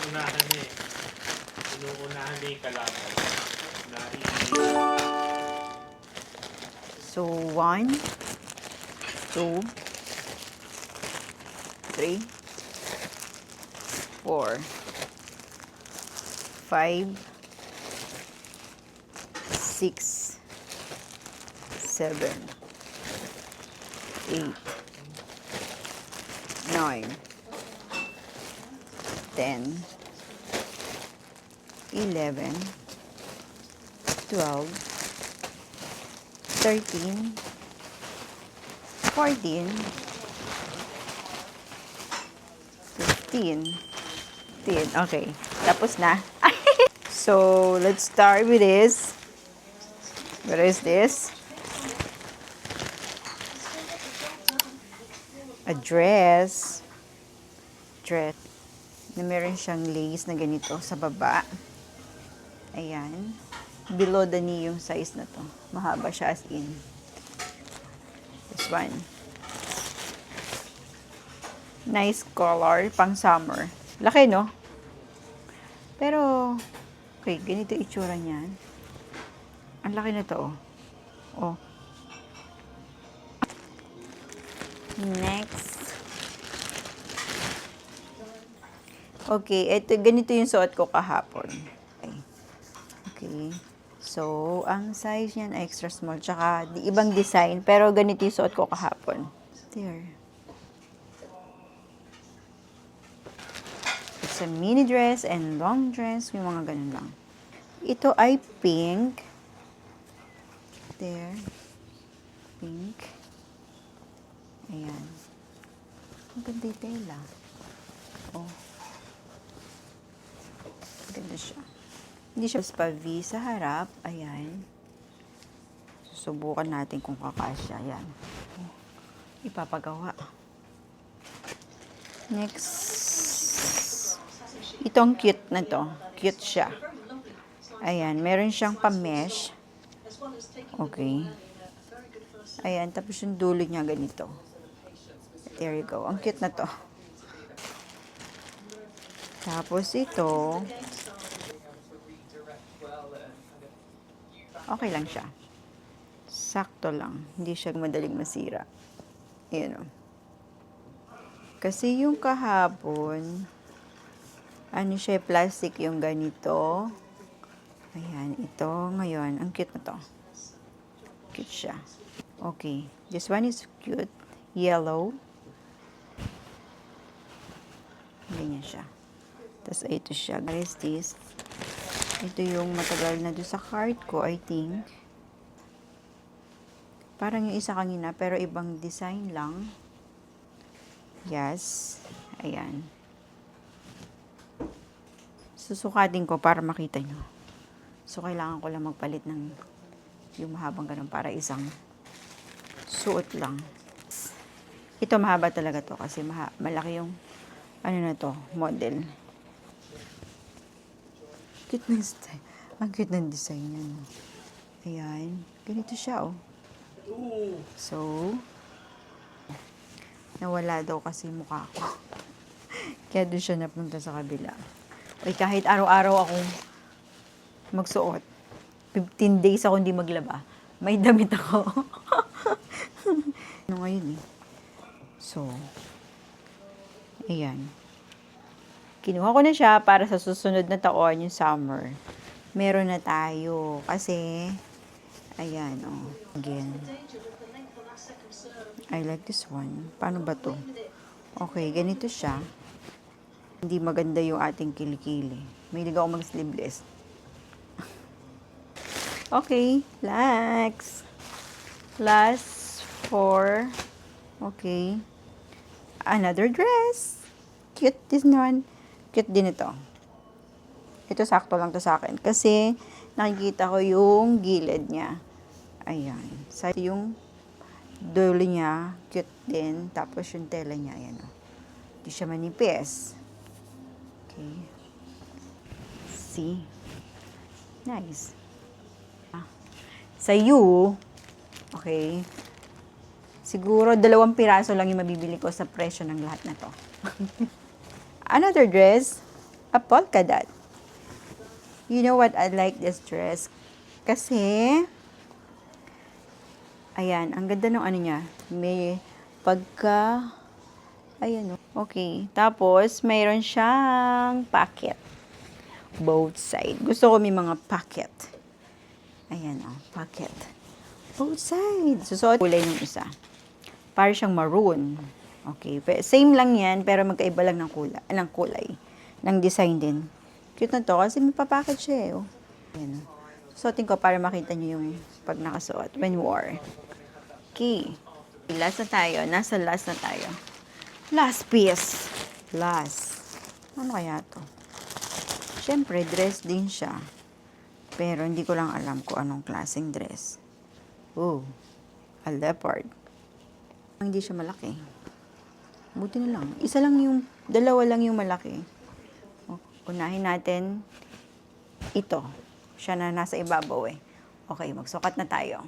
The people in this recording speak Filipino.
inuunahan niya eh. Inuunahan niya yung kalaban. So, 1, 2, 3, 4, 5, 6, 7, 8, 9, 10, 11, 12, 13, 14, 15, 10. Okay, tapos na. So, let's start with this. What is this? A dress. Dress. Na meron siyang lace na ganito sa baba. Ayan. Below the knee yung size na to. Mahaba siya as in. This one. Nice color, pang summer. Laki, no? Pero, okay, ganito itsura niyan. Ang laki na to, oh. Next. Okay, ganito yung suot ko kahapon. Okay. So, ang size niyan ay extra small. Tsaka, ibang design. Pero ganito yung suot ko kahapon. There. It's a mini dress and long dress. May mga ganun lang. Ito ay pink. There. Pink. Ayan. Ang ganda yung tela. Oh. Ganda siya. Hindi siya pa-V sa harap. Ayan. Susubukan natin kung kakasya. Ayan. Oh. Ipapagawa. Next. Itong cute na to. Cute siya. Ayan. Meron siyang pa-mesh. Okay. Ayan. Tapos yung dulo niya ganito. There you go. Ang cute na to. Tapos ito. Okay lang siya. Sakto lang. Hindi siya madaling masira. Ayan o. Kasi yung kahapon, ano siya, plastic yung ganito. Ayan, ito. Ngayon, ang cute na to. Cute siya. Okay. This one is cute. Yellow. Ganyan siya. Tapos, ito siya. What is this? Ito yung matagal na doon sa cart ko, I think. Parang yung isa kanina, pero ibang design lang. Yes. Ayan. Susukatin ko para makita nyo. So, kailangan ko lang magpalit ng yung mahabang ganun para isang suot lang. Ito mahaba talaga to kasi malaki yung ano na to, model. Cute ng style. Ang cute ng design niya. No? Ayan. Ganito siya, oh. So, nawala daw kasi mukha ko. Kaya doon siya napunta sa kabila. Uy, kahit araw-araw akong magsuot, 15 days ako hindi maglaba, may damit ako. Ano ngayon eh. So, ayan. Kinuha ko na siya para sa susunod na taon, yung summer. Meron na tayo. Kasi, ayan, oh. Again. I like this one. Paano ba to? Okay, ganito siya. Hindi maganda yung ating kilikili. May ligaw mag-sleeveless. Okay, last 4. Okay. Another dress. Cute this one. Cute din ito. Ito sakto lang to sa akin. Kasi nakikita ko yung gilid niya. Ayan. So, yung dulo niya, cute din. Tapos yung tela niya, ayan o. Hindi siya manipis. Okay. See? Nice. Sa you, okay, siguro 2 piraso lang yung mabibili ko sa presyo ng lahat na to. Another dress. a polka dot. You know what? I like this dress. Kasi, ayan, ang ganda ng ano niya. May pagka, ayan o. Okay. Tapos, mayroon siyang pocket. Both side. Gusto ko may mga pocket. Ayan o, pocket. Both sides. Susuot kulay ng isa. Para siyang maroon. Okay. Same lang yan, pero magkaiba lang ng kulay. Ng design din. Cute na to kasi may papacket siya eh. Oh. Ayan. Susuotin ko para makita niyo yung pag nakasuot. When wore. Okay. Last na tayo. Nasa last na tayo. Last piece. Last. Ano kaya to? Siyempre, dress din siya. Pero hindi ko lang alam kung anong klaseng dress. Oh, a leopard. Hindi siya malaki. Buti na lang. Dalawa lang yung malaki. Unahin natin ito. Siya na nasa ibabaw eh. Okay, magsukat na tayo.